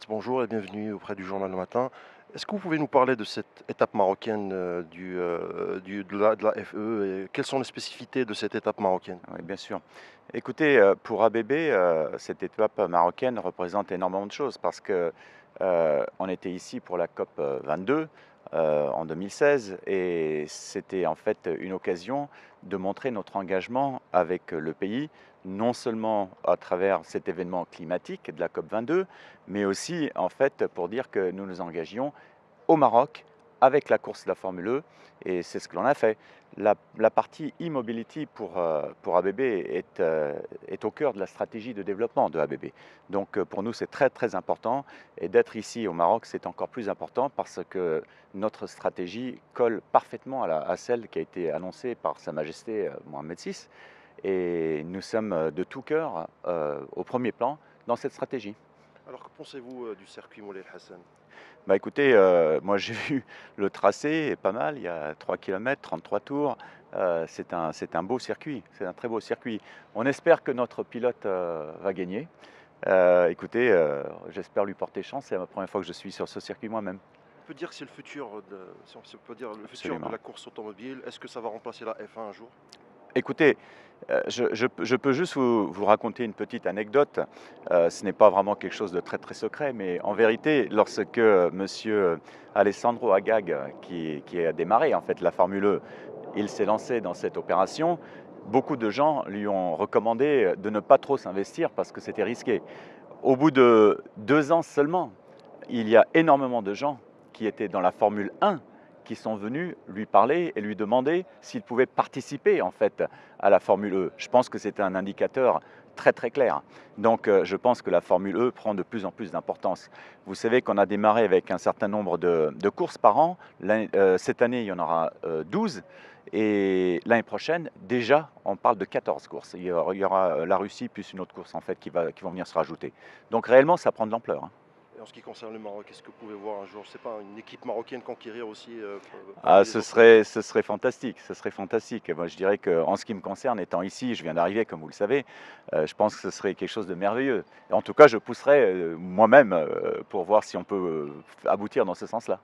bonjour et bienvenue auprès du Journal le Matin. Est-ce que vous pouvez nous parler de cette étape marocaine de la FE et quelles sont les spécificités de cette étape marocaine? Oui, bien sûr. Écoutez, pour ABB, cette étape marocaine représente énormément de choses parce que, on était ici pour la COP, 22, en 2016 et c'était en fait une occasion de montrer notre engagement avec le pays, non seulement à travers cet événement climatique de la COP 22, mais aussi en fait pour dire que nous nous engagions au Maroc avec la course de la Formule E et c'est ce que l'on a fait. La partie e-mobility pour ABB est au cœur de la stratégie de développement de ABB. Donc pour nous, c'est très très important et d'être ici au Maroc, c'est encore plus important parce que notre stratégie colle parfaitement à celle qui a été annoncée par Sa Majesté Mohamed VI et nous sommes de tout cœur au premier plan dans cette stratégie. Alors que pensez-vous du circuit Moulay El Hassan? Bah, écoutez, moi j'ai vu le tracé est pas mal, il y a 3 km, 33 tours, c'est un beau circuit, c'est un très beau circuit. On espère que notre pilote, va gagner. Écoutez, j'espère lui porter chance, c'est la première fois que je suis sur ce circuit moi-même. On peut dire que c'est le futur si on peut dire le futur de Absolument. la course automobile. Est-ce que ça va remplacer la F1 un jour? Écoutez, je peux juste vous raconter une petite anecdote. Ce n'est pas vraiment quelque chose de très, très secret, mais en vérité, lorsque monsieur Alessandro Agag, qui a démarré en fait la Formule E, il s'est lancé dans cette opération, beaucoup de gens lui ont recommandé de ne pas trop s'investir parce que c'était risqué. Au bout de 2 ans seulement, il y a énormément de gens qui étaient dans la Formule 1 qui sont venus lui parler et lui demander s'il pouvait participer en fait à la Formule E. Je pense que c'était un indicateur très très clair. Donc je pense que la Formule E prend de plus en plus d'importance. Vous savez qu'on a démarré avec un certain nombre de courses par an. Cette année, il y en aura 12 et l'année prochaine, déjà, on parle de 14 courses. Il y aura la Russie plus une autre course en fait qui vont venir se rajouter. Donc réellement, ça prend de l'ampleur, hein. Et en ce qui concerne le Maroc, est-ce que vous pouvez voir un jour, je sais pas, une équipe marocaine conquérir aussi Ah, parmi les autres équipes? ce serait fantastique, ce serait fantastique. Et moi, je dirais qu'en ce qui me concerne, étant ici, je viens d'arriver, comme vous le savez, je pense que ce serait quelque chose de merveilleux. Et en tout cas, je pousserai moi-même pour voir si on peut aboutir dans ce sens-là.